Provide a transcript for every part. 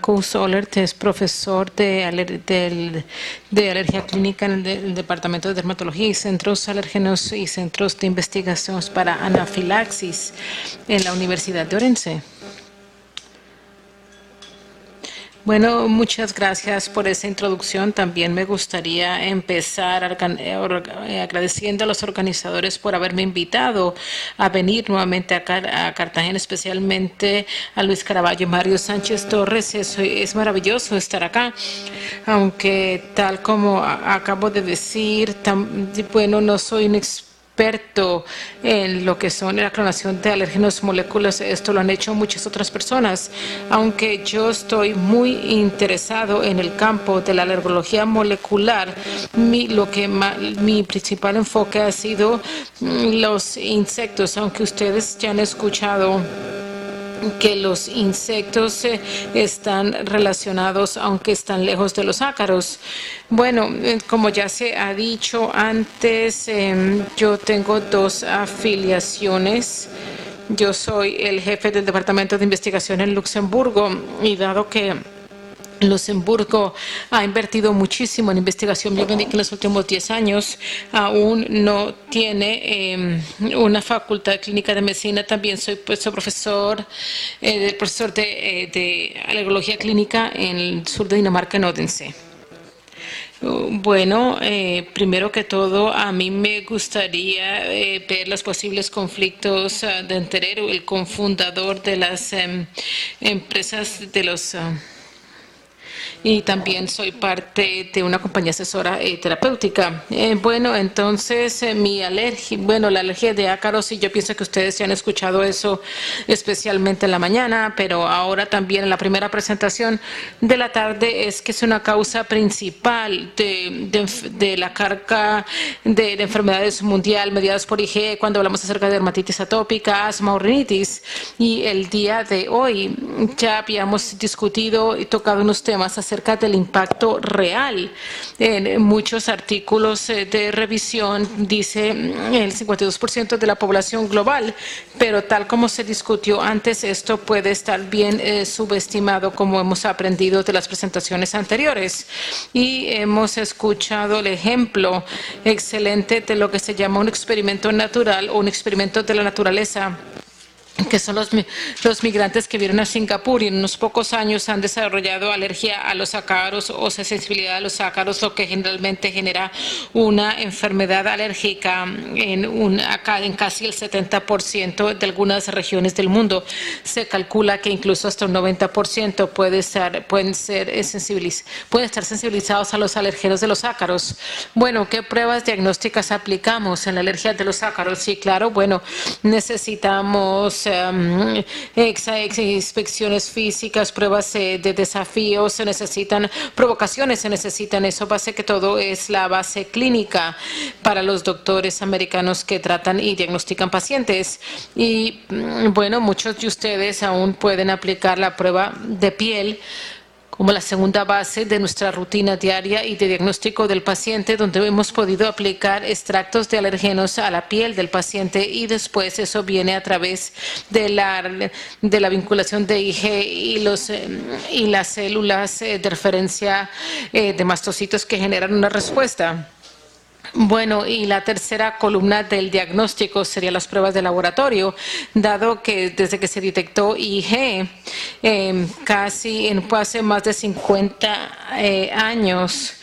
Marcus Ollert es profesor de alergia clínica en el Departamento de Dermatología y Centros Alérgenos y Centros de Investigación para Anafilaxis en la Universidad de Orense. Bueno, muchas gracias por esa introducción. También me gustaría empezar agradeciendo a los organizadores por haberme invitado a venir nuevamente a Cartagena, especialmente a Luis Caraballo y Mario Sánchez Torres. Es maravilloso estar acá, aunque tal como acabo de decir, bueno, no soy un experto en lo que son la clonación de alérgenos moléculas. Esto lo han hecho muchas otras personas, aunque yo estoy muy interesado en el campo de la alergología molecular. Mi principal enfoque ha sido los insectos, aunque ustedes ya han escuchado que los insectos están relacionados, aunque están lejos de los ácaros. Bueno, como ya se ha dicho antes, yo tengo dos afiliaciones. Yo soy el jefe del Departamento de Investigación en Luxemburgo, y dado que Luxemburgo ha invertido muchísimo en investigación biomédica en los últimos 10 años. Aún no tiene una facultad clínica de medicina. También soy profesor de alergología clínica en el sur de Dinamarca, en Odense. Bueno, primero que todo, a mí me gustaría ver los posibles conflictos de Enterero, el cofundador de las empresas de los... y también soy parte de una compañía asesora terapéutica. Bueno, entonces la alergia de ácaros, y yo pienso que ustedes ya han escuchado eso, especialmente en la mañana, pero ahora también en la primera presentación de la tarde, es que es una causa principal de la carga de enfermedades mundial mediadas por IgE cuando hablamos acerca de dermatitis atópica, asma o rinitis. Y el día de hoy ya habíamos discutido y tocado unos temas acerca del impacto real. En muchos artículos de revisión dice el 52% de la población global, pero tal como se discutió antes, esto puede estar bien subestimado, como hemos aprendido de las presentaciones anteriores. Y hemos escuchado el ejemplo excelente de lo que se llama un experimento natural o un experimento de la naturaleza, que son los migrantes que vienen a Singapur y en unos pocos años han desarrollado alergia a los ácaros o sensibilidad a los ácaros, lo que generalmente genera una enfermedad alérgica en casi el 70% de algunas regiones del mundo. Se calcula que incluso hasta un 90% pueden estar sensibilizados a los alérgenos de los ácaros. Bueno, ¿qué pruebas diagnósticas aplicamos en la alergia de los ácaros? Sí, claro, bueno, necesitamos inspecciones físicas, pruebas de desafíos, se necesitan provocaciones, se necesitan eso. Base que todo es la base clínica para los doctores americanos que tratan y diagnostican pacientes. Y bueno, muchos de ustedes aún pueden aplicar la prueba de piel como la segunda base de nuestra rutina diaria y de diagnóstico del paciente, donde hemos podido aplicar extractos de alergenos a la piel del paciente, y después eso viene a través de la vinculación de IgE y las células de referencia de mastocitos que generan una respuesta. Bueno, y la tercera columna del diagnóstico serían las pruebas de laboratorio, dado que desde que se detectó IgE, hace más de 50 años,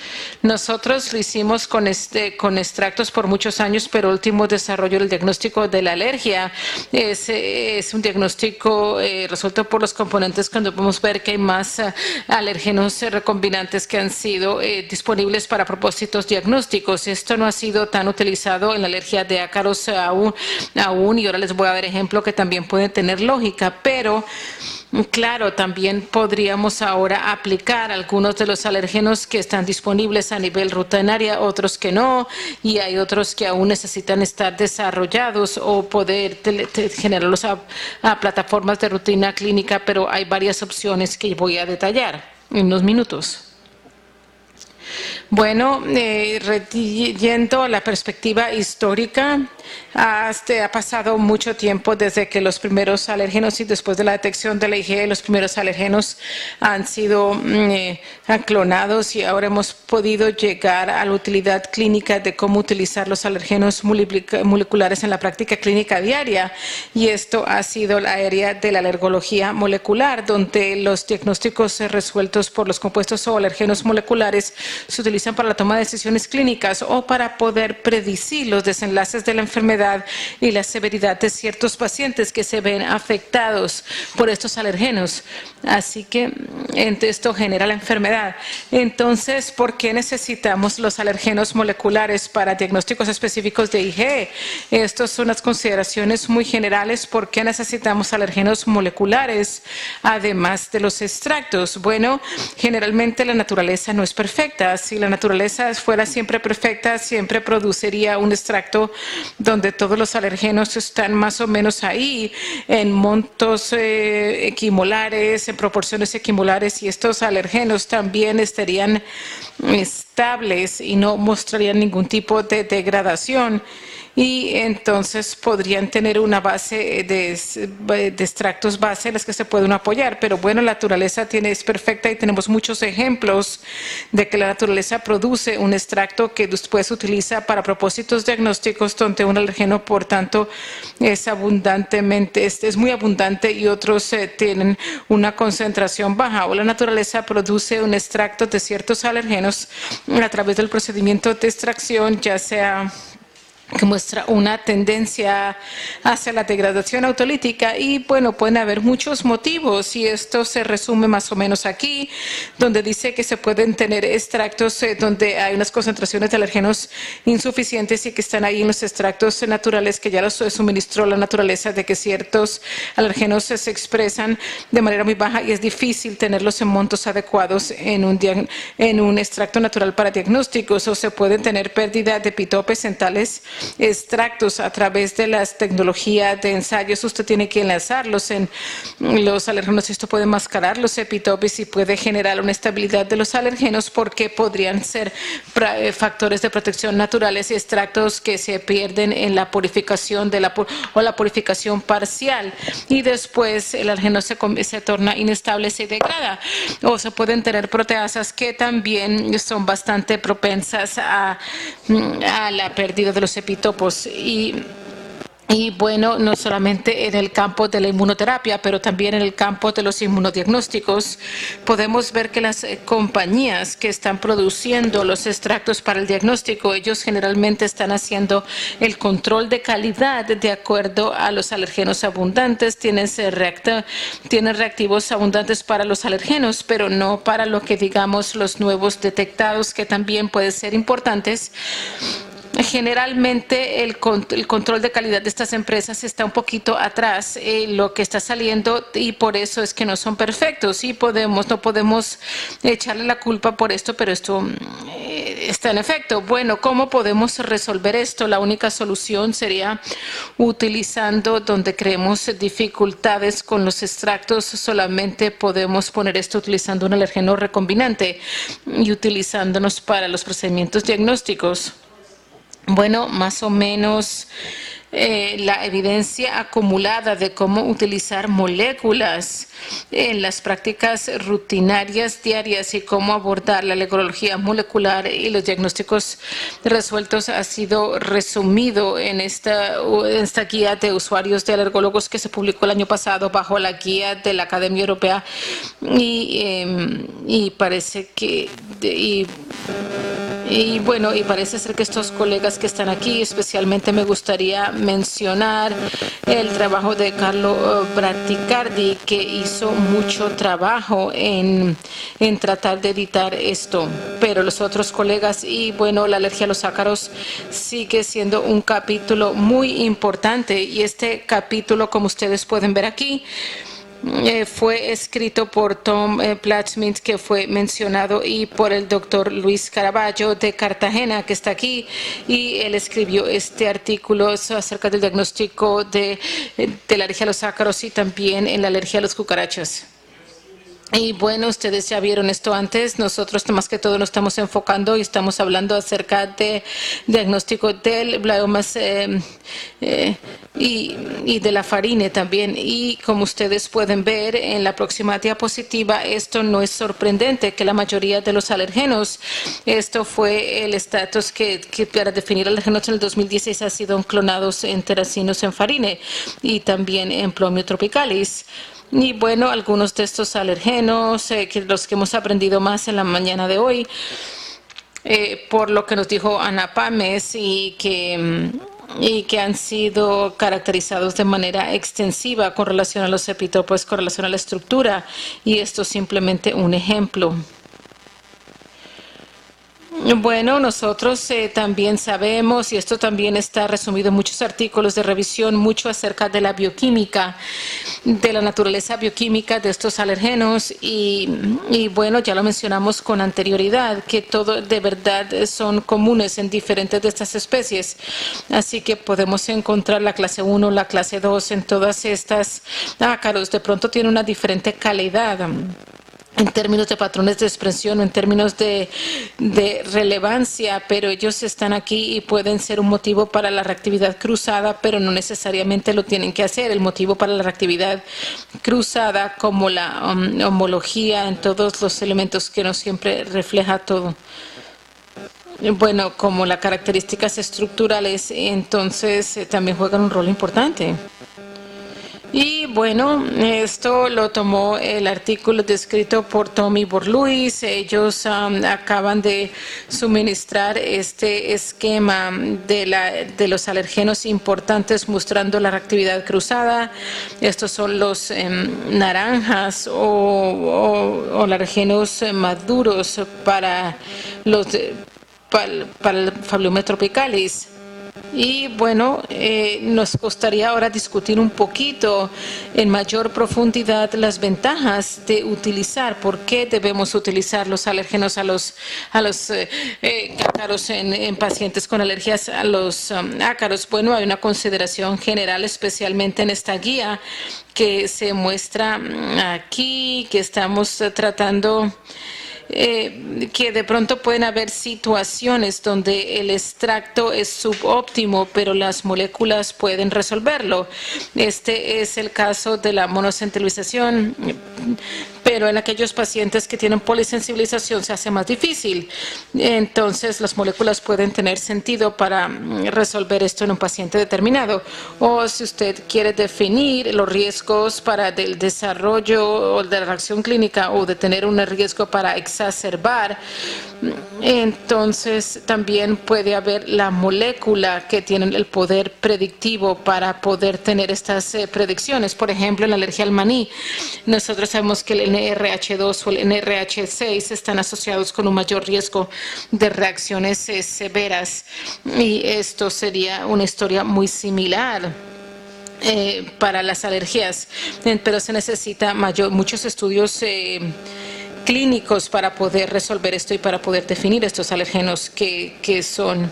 nosotros lo hicimos con extractos por muchos años, pero el último desarrollo del diagnóstico de la alergia es un diagnóstico resuelto por los componentes, cuando podemos ver que hay más alérgenos recombinantes que han sido disponibles para propósitos diagnósticos. Esto no ha sido tan utilizado en la alergia de ácaros aún, y ahora les voy a dar ejemplo que también pueden tener lógica, pero claro, también podríamos ahora aplicar algunos de los alérgenos que están disponibles a nivel rutinaria, otros que no, y hay otros que aún necesitan estar desarrollados o poder generarlos a plataformas de rutina clínica, pero hay varias opciones que voy a detallar en unos minutos. Bueno, yendo a la perspectiva histórica, ha pasado mucho tiempo desde que los primeros alérgenos y después de la detección de la IgE, los primeros alérgenos han sido clonados y ahora hemos podido llegar a la utilidad clínica de cómo utilizar los alérgenos moleculares en la práctica clínica diaria. Y esto ha sido la área de la alergología molecular, donde los diagnósticos resueltos por los compuestos o alérgenos moleculares se utilizan para la toma de decisiones clínicas o para poder predecir los desenlaces de la enfermedad y la severidad de ciertos pacientes que se ven afectados por estos alérgenos. Así que esto genera la enfermedad. Entonces, ¿por qué necesitamos los alérgenos moleculares para diagnósticos específicos de IgE? Estas son las consideraciones muy generales. ¿Por qué necesitamos alérgenos moleculares además de los extractos? Bueno, generalmente la naturaleza no es perfecta. Si la naturaleza fuera siempre perfecta, siempre produciría un extracto donde todos los alérgenos están más o menos ahí en montos equimolares, en proporciones equimolares, y estos alérgenos también estarían estables y no mostrarían ningún tipo de degradación. Y entonces podrían tener una base de extractos base en las que se pueden apoyar. Pero bueno, la naturaleza es perfecta y tenemos muchos ejemplos de que la naturaleza produce un extracto que después se utiliza para propósitos diagnósticos donde un alérgeno, por tanto, es muy abundante y otros tienen una concentración baja. O la naturaleza produce un extracto de ciertos alérgenos a través del procedimiento de extracción, ya sea que muestra una tendencia hacia la degradación autolítica. Y bueno, pueden haber muchos motivos y esto se resume más o menos aquí, donde dice que se pueden tener extractos donde hay unas concentraciones de alérgenos insuficientes y que están ahí en los extractos naturales que ya los suministró la naturaleza, de que ciertos alérgenos se expresan de manera muy baja y es difícil tenerlos en montos adecuados en un extracto natural para diagnósticos, o se pueden tener pérdida de epitopes en tales extractos a través de las tecnologías de ensayos. Usted tiene que enlazarlos en los alérgenos. Esto puede mascarar los epitopes y puede generar una estabilidad de los alérgenos, porque podrían ser factores de protección naturales y extractos que se pierden en la purificación o la purificación parcial, y después el alérgeno se torna inestable, se degrada. O se pueden tener proteasas que también son bastante propensas a la pérdida de los epitopos. Y bueno, no solamente en el campo de la inmunoterapia, pero también en el campo de los inmunodiagnósticos, podemos ver que las compañías que están produciendo los extractos para el diagnóstico, ellos generalmente están haciendo el control de calidad de acuerdo a los alérgenos abundantes. Tienen reactivos abundantes para los alérgenos, pero no para lo que digamos los nuevos detectados, que también pueden ser importantes. Generalmente el control de calidad de estas empresas está un poquito atrás lo que está saliendo, y por eso es que no son perfectos. Y no podemos echarle la culpa por esto, pero esto está en efecto. Bueno, ¿cómo podemos resolver esto? La única solución sería utilizando, donde creemos dificultades con los extractos, solamente podemos poner esto utilizando un alérgeno recombinante y utilizándonos para los procedimientos diagnósticos. Bueno, más o menos la evidencia acumulada de cómo utilizar moléculas en las prácticas rutinarias diarias y cómo abordar la alergología molecular y los diagnósticos resueltos ha sido resumido en esta guía de usuarios de alergólogos que se publicó el año pasado bajo la guía de la Academia Europea, y parece que y parece ser que estos colegas que están aquí, especialmente me gustaría mencionar el trabajo de Carlo Braticardi, que hizo mucho trabajo en tratar de editar esto. Pero los otros colegas, y bueno, la alergia a los ácaros sigue siendo un capítulo muy importante, y este capítulo, como ustedes pueden ver aquí, fue escrito por Tom Platzmith, que fue mencionado, y por el doctor Luis Caraballo de Cartagena, que está aquí, y él escribió este artículo acerca del diagnóstico de la alergia a los ácaros y también en la alergia a las cucarachas. Y bueno, ustedes ya vieron esto antes. Nosotros más que todo nos estamos enfocando y estamos hablando acerca de diagnóstico del gliomas y de la farine también. Y como ustedes pueden ver en la próxima diapositiva, esto no es sorprendente que la mayoría de los alergenos, esto fue el estatus que para definir alérgenos en el 2016 ha sido clonados en teracinos en farine y también en Plomio tropicalis. Y bueno, algunos de estos alergenos, los que hemos aprendido más en la mañana de hoy, por lo que nos dijo Ana Pámez y que han sido caracterizados de manera extensiva con relación a los epitopos, con relación a la estructura, y esto es simplemente un ejemplo. Bueno, nosotros también sabemos, y esto también está resumido en muchos artículos de revisión, mucho acerca de la bioquímica, de la naturaleza bioquímica de estos alergenos, y bueno, ya lo mencionamos con anterioridad, que todo de verdad son comunes en diferentes de estas especies. Así que podemos encontrar la clase 1, la clase 2 en todas estas ácaros. De pronto tiene una diferente calidad en términos de patrones de expresión o en términos de relevancia, pero ellos están aquí y pueden ser un motivo para la reactividad cruzada, pero no necesariamente lo tienen que hacer. El motivo para la reactividad cruzada, como la homología en todos los elementos que no siempre refleja todo. Bueno, como las características estructurales, entonces también juegan un rol importante. Y bueno, esto lo tomó el artículo descrito por Tommy Borluis. Ellos acaban de suministrar este esquema de los alergenos importantes mostrando la reactividad cruzada. Estos son los naranjas o alergenos maduros para el Phalomium tropicalis. Y bueno, nos gustaría ahora discutir un poquito en mayor profundidad las ventajas de utilizar, por qué debemos utilizar los alérgenos a los ácaros en pacientes con alergias a los ácaros. Bueno, hay una consideración general, especialmente en esta guía que se muestra aquí, que estamos tratando. Que de pronto pueden haber situaciones donde el extracto es subóptimo, pero las moléculas pueden resolverlo. Este es el caso de la monocentralización, pero en aquellos pacientes que tienen polisensibilización se hace más difícil. Entonces, las moléculas pueden tener sentido para resolver esto en un paciente determinado. O si usted quiere definir los riesgos para el desarrollo o de la reacción clínica o de tener un riesgo para exacerbar, entonces también puede haber la molécula que tiene el poder predictivo para poder tener estas predicciones. Por ejemplo, en la alergia al maní, nosotros sabemos que el NRH2 o el NRH6 están asociados con un mayor riesgo de reacciones severas, y esto sería una historia muy similar para las alergias, pero se necesita muchos estudios clínicos para poder resolver esto y para poder definir estos alergenos que son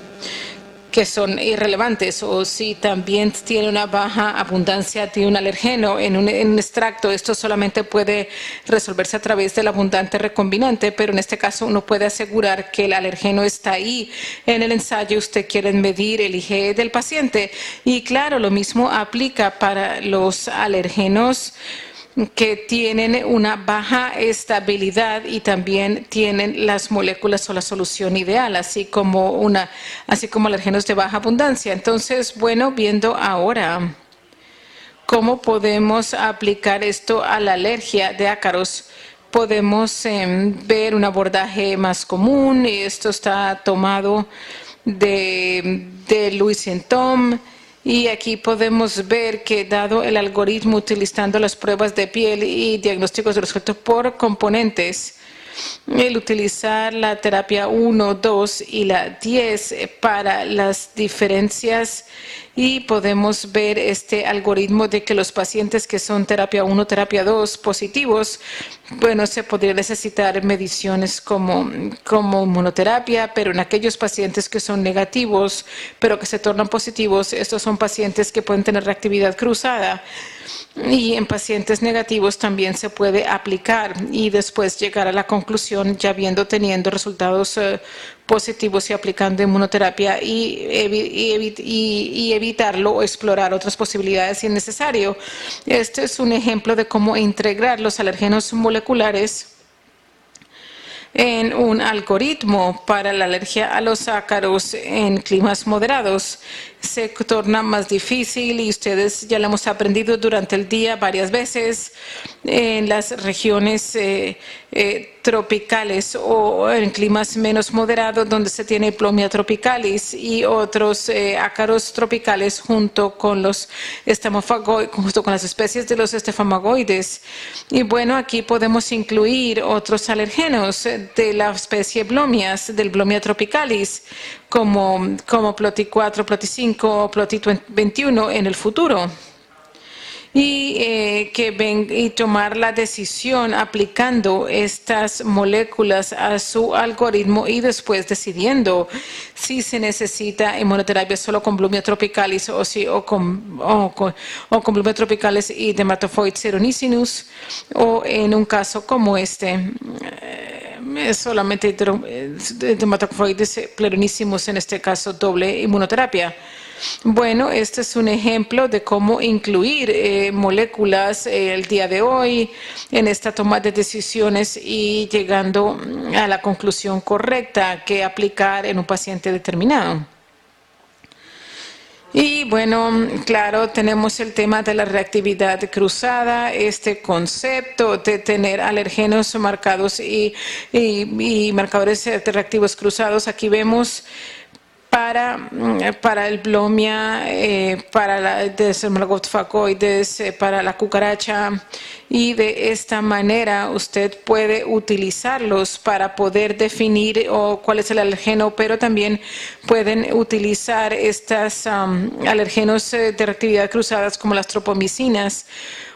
irrelevantes, o si también tiene una baja abundancia de un alergeno en un extracto. Esto solamente puede resolverse a través del abundante recombinante, pero en este caso uno puede asegurar que el alergeno está ahí en el ensayo. Usted quiere medir el IgE del paciente, y claro, lo mismo aplica para los alergenos que tienen una baja estabilidad y también tienen las moléculas o la solución ideal, así como alérgenos de baja abundancia. Entonces, bueno, viendo ahora cómo podemos aplicar esto a la alergia de ácaros, podemos ver un abordaje más común, y esto está tomado de Louis and Tom. Y aquí podemos ver que, dado el algoritmo utilizando las pruebas de piel y diagnósticos de los sujetos por componentes, el utilizar la terapia 1, 2 y la 10 para las diferencias y podemos ver este algoritmo de que los pacientes que son terapia 1, terapia 2 positivos, bueno, se podría necesitar mediciones como inmunoterapia, pero en aquellos pacientes que son negativos, pero que se tornan positivos, estos son pacientes que pueden tener reactividad cruzada. Y en pacientes negativos también se puede aplicar y después llegar a la conclusión ya teniendo resultados positivos y aplicando inmunoterapia y evitarlo o explorar otras posibilidades si es necesario. Este es un ejemplo de cómo integrar los alergenos moleculares en un algoritmo para la alergia a los ácaros en climas moderados. Se torna más difícil y ustedes ya lo hemos aprendido durante el día varias veces en las regiones tropicales o en climas menos moderados donde se tiene Plomia tropicalis y otros ácaros tropicales junto con los junto con las especies de los estefamagoides. Y bueno, aquí podemos incluir otros alergenos de la especie Blomias, del Blomia tropicalis, como Ploti 4, Ploti 5, Ploti 21 en el futuro. Y tomar la decisión aplicando estas moléculas a su algoritmo y después decidiendo si se necesita inmunoterapia solo con Blumia tropicalis o con Blumia tropicalis y Dermatophoid ceronicinus o en un caso como este solamente Dermatophoides pleuronísimos, en este caso doble inmunoterapia. Bueno, este es un ejemplo de cómo incluir moléculas el día de hoy en esta toma de decisiones y llegando a la conclusión correcta que aplicar en un paciente determinado. Y bueno, claro, tenemos el tema de la reactividad cruzada, este concepto de tener alergenos marcados y marcadores reactivos cruzados. Aquí vemos para el Blomia, para la Desmorgophagoides, para la cucaracha, y de esta manera usted puede utilizarlos para poder definir cuál es el alergeno, pero también pueden utilizar estas alergenos de reactividad cruzadas como las tropomicinas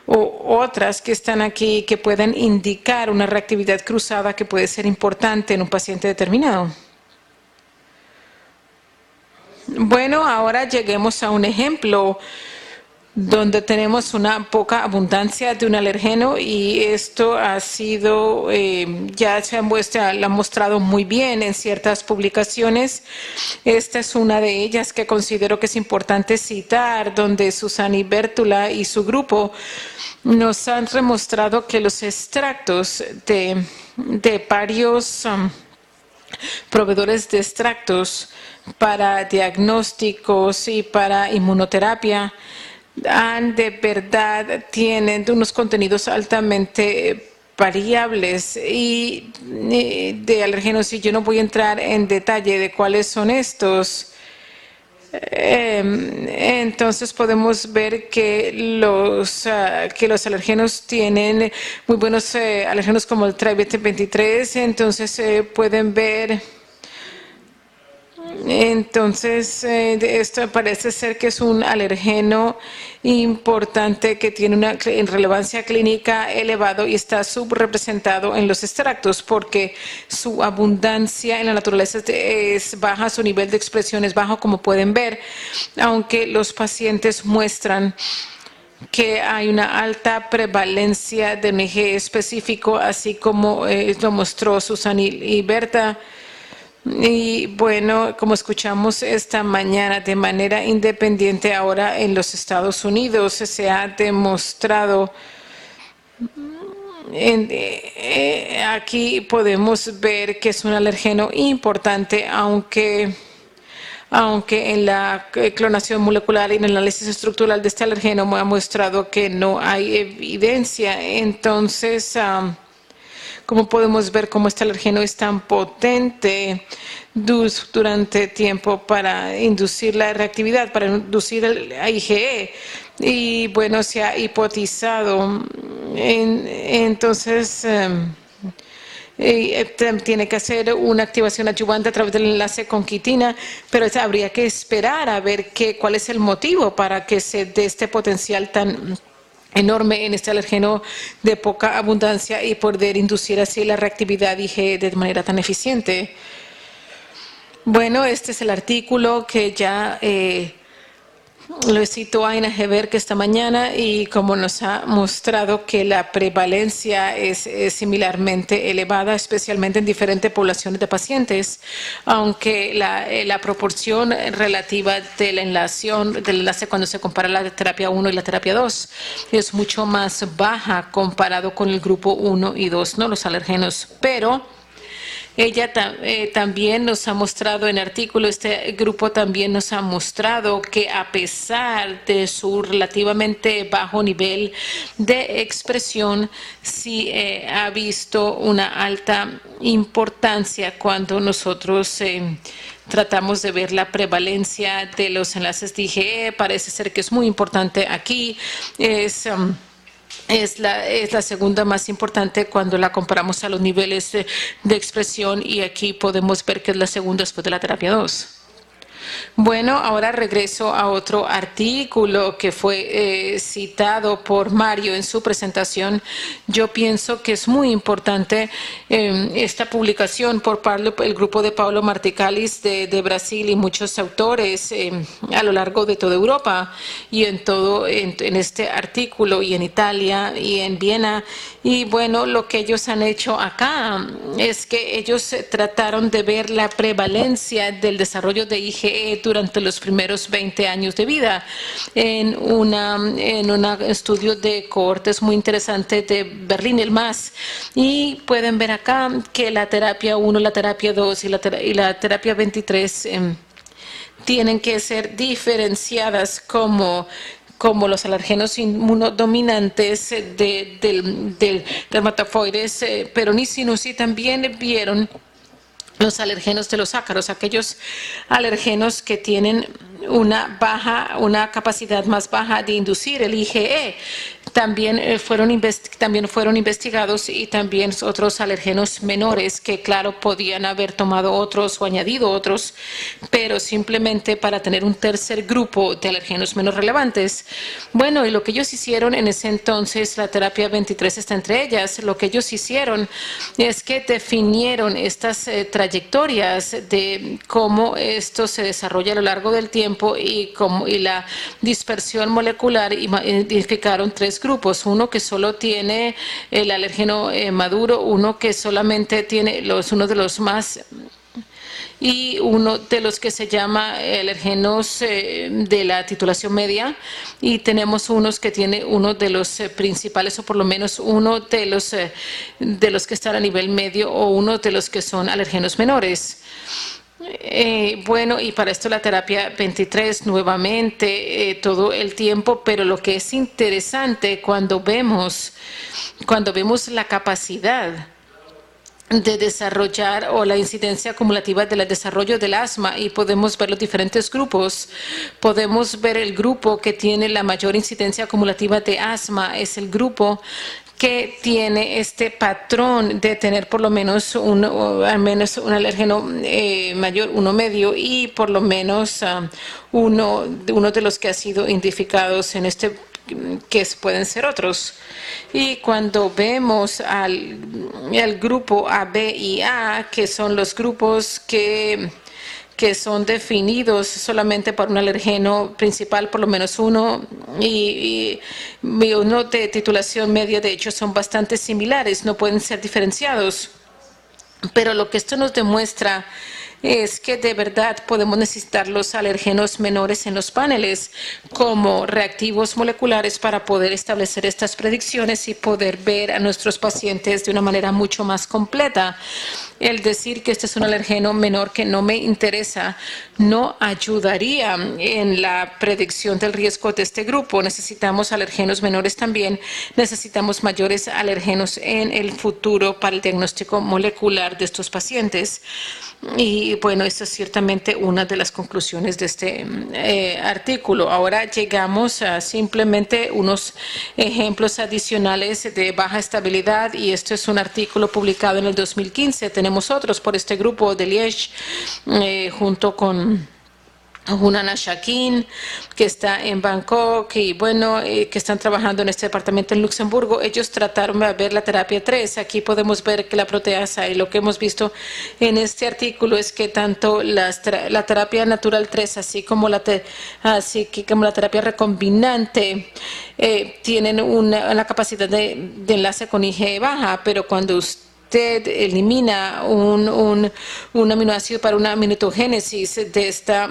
o otras que están aquí que pueden indicar una reactividad cruzada que puede ser importante en un paciente determinado. Bueno, ahora lleguemos a un ejemplo donde tenemos una poca abundancia de un alergeno y esto ha sido, ya lo ha mostrado muy bien en ciertas publicaciones. Esta es una de ellas que considero que es importante citar, donde Susana Bertula y su grupo nos han demostrado que los extractos de varios proveedores de extractos para diagnósticos y para inmunoterapia de verdad tienen unos contenidos altamente variables y de alergenos, y yo no voy a entrar en detalle de cuáles son estos. Entonces podemos ver que los alergenos tienen muy buenos alergenos como el Tri-BT23, entonces pueden ver. Entonces, esto parece ser que es un alergeno importante que tiene una relevancia clínica elevado y está subrepresentado en los extractos porque su abundancia en la naturaleza es baja, su nivel de expresión es bajo, como pueden ver, aunque los pacientes muestran que hay una alta prevalencia de un eje específico, así como lo mostró Susan y Berta. Y bueno, como escuchamos esta mañana de manera independiente ahora en los Estados Unidos, se ha demostrado, aquí podemos ver que es un alergeno importante, aunque en la clonación molecular y en el análisis estructural de este alergeno me ha mostrado que no hay evidencia. Entonces, como podemos ver cómo este alergeno es tan potente durante tiempo para inducir la reactividad, para inducir el IgE. Y bueno, se ha hipotizado. Entonces, tiene que hacer una activación adyuvante a través del enlace con quitina, pero habría que esperar a ver cuál es el motivo para que se dé este potencial tan enorme en este alergeno de poca abundancia y poder inducir así la reactividad IgE de manera tan eficiente. Bueno, este es el artículo que ya lo citó Aina Heberg esta mañana y como nos ha mostrado que la prevalencia es similarmente elevada, especialmente en diferentes poblaciones de pacientes, aunque la proporción relativa del enlace cuando se compara la terapia 1 y la terapia 2 es mucho más baja comparado con el grupo 1 y 2, ¿no? Los alergenos, pero ella también nos ha mostrado en artículo, este grupo también nos ha mostrado que a pesar de su relativamente bajo nivel de expresión, sí ha visto una alta importancia cuando nosotros tratamos de ver la prevalencia de los enlaces de IgE. Parece ser que es muy importante aquí. Es la segunda más importante cuando la comparamos a los niveles de expresión y aquí podemos ver que es la segunda después de la terapia 2. Bueno, ahora regreso a otro artículo que fue citado por Mario en su presentación. Yo pienso que es muy importante esta publicación por el grupo de Paulo Marticalis de Brasil y muchos autores a lo largo de toda Europa y en este artículo y en Italia y en Viena. Y bueno, lo que ellos han hecho acá es que ellos trataron de ver la prevalencia del desarrollo de IgE durante los primeros 20 años de vida en un estudio de cohortes muy interesante de Berlín, el MAS, y pueden ver acá que la terapia 1, la terapia 2 y la terapia 23 tienen que ser diferenciadas como los alergenos inmunodominantes del dermatofoides, pero ni sinus, y también vieron los alergenos de los ácaros, aquellos alergenos que tienen una capacidad más baja de inducir el IgE. También fueron investigados y también otros alergenos menores que, claro, podían haber tomado otros o añadido otros, pero simplemente para tener un tercer grupo de alergenos menos relevantes. Bueno, y lo que ellos hicieron en ese entonces, la terapia 23 está entre ellas, lo que ellos hicieron es que definieron estas trayectorias de cómo esto se desarrolla a lo largo del tiempo y la dispersión molecular, y identificaron tres grupos: uno que solo tiene el alérgeno maduro, uno que solamente tiene uno de los más, y uno de los que se llama alérgenos de la titulación media, y tenemos unos que tiene uno de los principales, o por lo menos uno de los que están a nivel medio, o uno de los que son alérgenos menores. Bueno, y para esto la terapia 23 nuevamente todo el tiempo, pero lo que es interesante cuando vemos la capacidad de desarrollar o la incidencia acumulativa del desarrollo del asma, y podemos ver los diferentes grupos. Podemos ver el grupo que tiene la mayor incidencia acumulativa de asma, es el grupo que tiene este patrón de tener por lo menos al menos un alérgeno mayor, uno medio, y por lo menos uno de los que ha sido identificados en este, que pueden ser otros. Y cuando vemos al grupo A, B y A, que son los grupos que son definidos solamente por un alergeno principal, por lo menos uno, y uno de titulación media, de hecho son bastante similares, no pueden ser diferenciados. Pero lo que esto nos demuestra es que de verdad podemos necesitar los alergenos menores en los paneles como reactivos moleculares para poder establecer estas predicciones y poder ver a nuestros pacientes de una manera mucho más completa. El decir que este es un alergeno menor que no me interesa no ayudaría en la predicción del riesgo de este grupo. Necesitamos alergenos menores también, necesitamos mayores alergenos en el futuro para el diagnóstico molecular de estos pacientes. Y Y bueno, esta es ciertamente una de las conclusiones de este artículo. Ahora llegamos a simplemente unos ejemplos adicionales de baja estabilidad, y esto es un artículo publicado en el 2015. Tenemos otros por este grupo de Liège, junto con Hunana Shakin, que está en Bangkok, y bueno, que están trabajando en este departamento en Luxemburgo. Ellos trataron de ver la terapia 3. Aquí podemos ver que la proteasa, y lo que hemos visto en este artículo es que tanto la terapia natural 3, así como la terapia recombinante, tienen una capacidad de enlace con IgE baja, pero cuando usted elimina un aminoácido para una aminogénesis de esta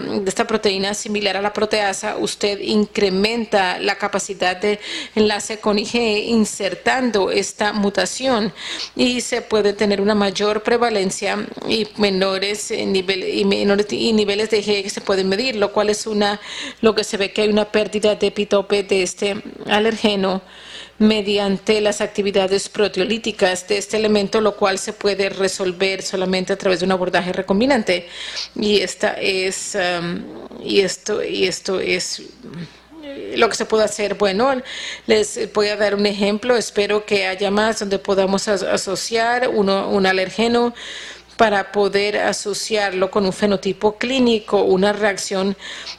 proteína similar a la proteasa, usted incrementa la capacidad de enlace con IgE insertando esta mutación, y se puede tener una mayor prevalencia y menores niveles de IgE que se pueden medir, lo cual es lo que se ve que hay una pérdida de epitope de este alergeno mediante las actividades proteolíticas de este elemento, lo cual se puede resolver solamente a través de un abordaje recombinante. Y esto es lo que se puede hacer. Bueno, les voy a dar un ejemplo. Espero que haya más donde podamos asociar un alergeno para poder asociarlo con un fenotipo clínico, una reacción.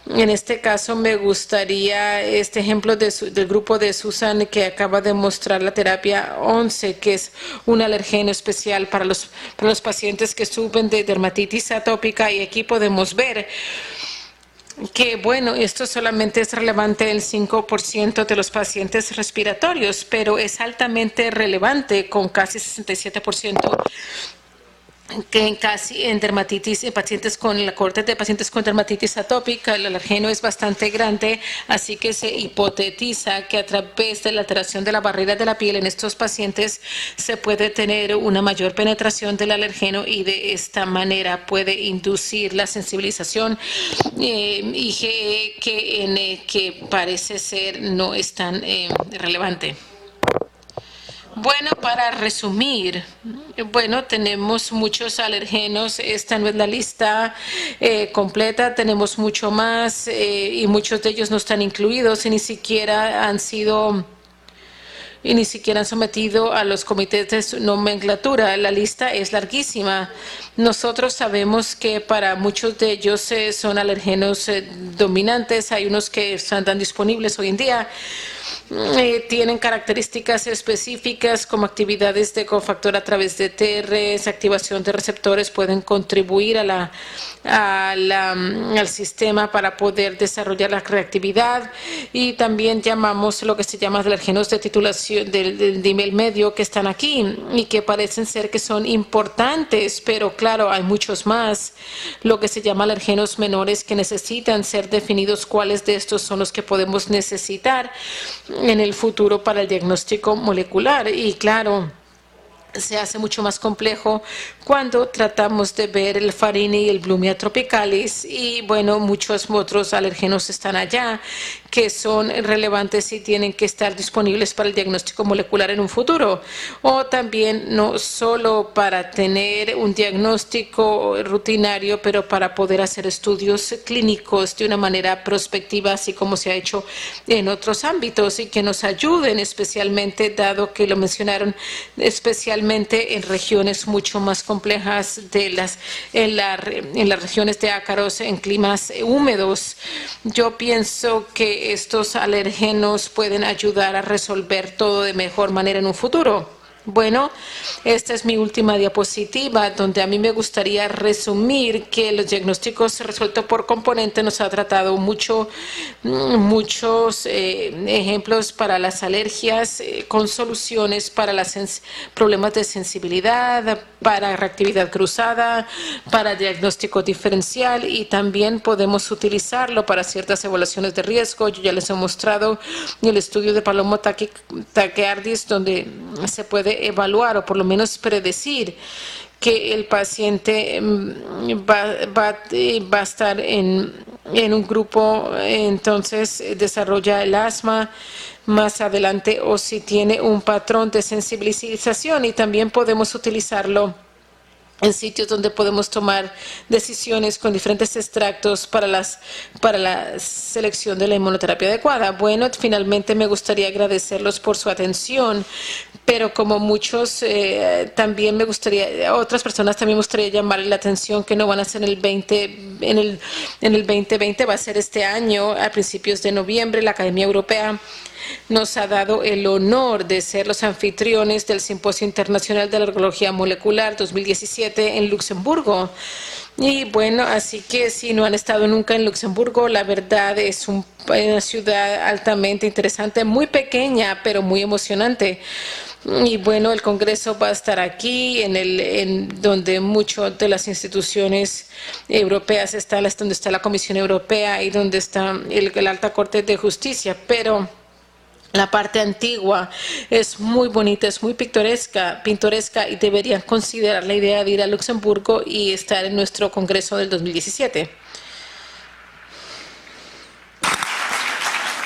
En este caso me gustaría este ejemplo del grupo de Susan, que acaba de mostrar la terapia 11, que es un alergeno especial para los pacientes que sufren de dermatitis atópica, y aquí podemos ver que, bueno, esto solamente es relevante en el 5% de los pacientes respiratorios, pero es altamente relevante con casi 67%. Que casi en dermatitis, en pacientes con la corte de pacientes con dermatitis atópica, el alergeno es bastante grande, así que se hipotetiza que a través de la alteración de la barrera de la piel en estos pacientes se puede tener una mayor penetración del alergeno, y de esta manera puede inducir la sensibilización IgE que parece ser no es tan relevante. Bueno, para resumir, bueno, tenemos muchos alergenos. Esta no es la lista completa, tenemos mucho más, y muchos de ellos no están incluidos y ni siquiera han sometido a los comités de nomenclatura. La lista es larguísima. Nosotros sabemos que para muchos de ellos son alergenos dominantes. Hay unos que están disponibles hoy en día. Tienen características específicas como actividades de cofactor a través de TRs, activación de receptores, pueden contribuir al sistema para poder desarrollar la reactividad, y también llamamos lo que se llama alergenos de titulación del nivel medio, que están aquí y que parecen ser que son importantes, pero claro, hay muchos más, lo que se llama alergenos menores, que necesitan ser definidos cuáles de estos son los que podemos necesitar en el futuro para el diagnóstico molecular. Y claro, se hace mucho más complejo cuando tratamos de ver el Farini y el Blumia tropicalis, y bueno, muchos otros alergenos están allá que son relevantes y tienen que estar disponibles para el diagnóstico molecular en un futuro, o también no solo para tener un diagnóstico rutinario, pero para poder hacer estudios clínicos de una manera prospectiva, así como se ha hecho en otros ámbitos, y que nos ayuden, especialmente dado que lo mencionaron, especialmente en regiones mucho más complejas en las regiones de ácaros, en climas húmedos. Yo pienso que estos alergenos pueden ayudar a resolver todo de mejor manera en un futuro. Bueno, esta es mi última diapositiva, donde a mí me gustaría resumir que los diagnósticos resueltos por componente nos ha tratado muchos ejemplos para las alergias, con soluciones para los problemas de sensibilidad, para reactividad cruzada, para diagnóstico diferencial, y también podemos utilizarlo para ciertas evaluaciones de riesgo. Yo ya les he mostrado el estudio de Palomo Takeardis, donde se puede evaluar o por lo menos predecir que el paciente va a estar en un grupo, entonces desarrolla el asma más adelante, o si tiene un patrón de sensibilización, y también podemos utilizarlo en sitios donde podemos tomar decisiones con diferentes extractos para la selección de la inmunoterapia adecuada. Bueno, finalmente me gustaría agradecerlos por su atención, pero como muchos, también otras personas también me gustaría llamarle la atención que no van a ser en el 2020, va a ser este año, a principios de noviembre. La Academia Europea nos ha dado el honor de ser los anfitriones del Simposio Internacional de Alergología Molecular 2017 en Luxemburgo. Y bueno, así que si no han estado nunca en Luxemburgo, la verdad es una ciudad altamente interesante, muy pequeña, pero muy emocionante. Y bueno, el Congreso va a estar aquí, donde muchas de las instituciones europeas están, donde está la Comisión Europea y donde está la Alta Corte de Justicia, pero la parte antigua es muy bonita, es muy pintoresca y deberían considerar la idea de ir a Luxemburgo y estar en nuestro Congreso del 2017.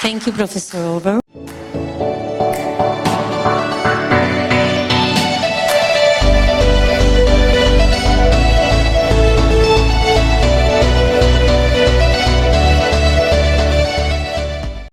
Thank you, Professor Over.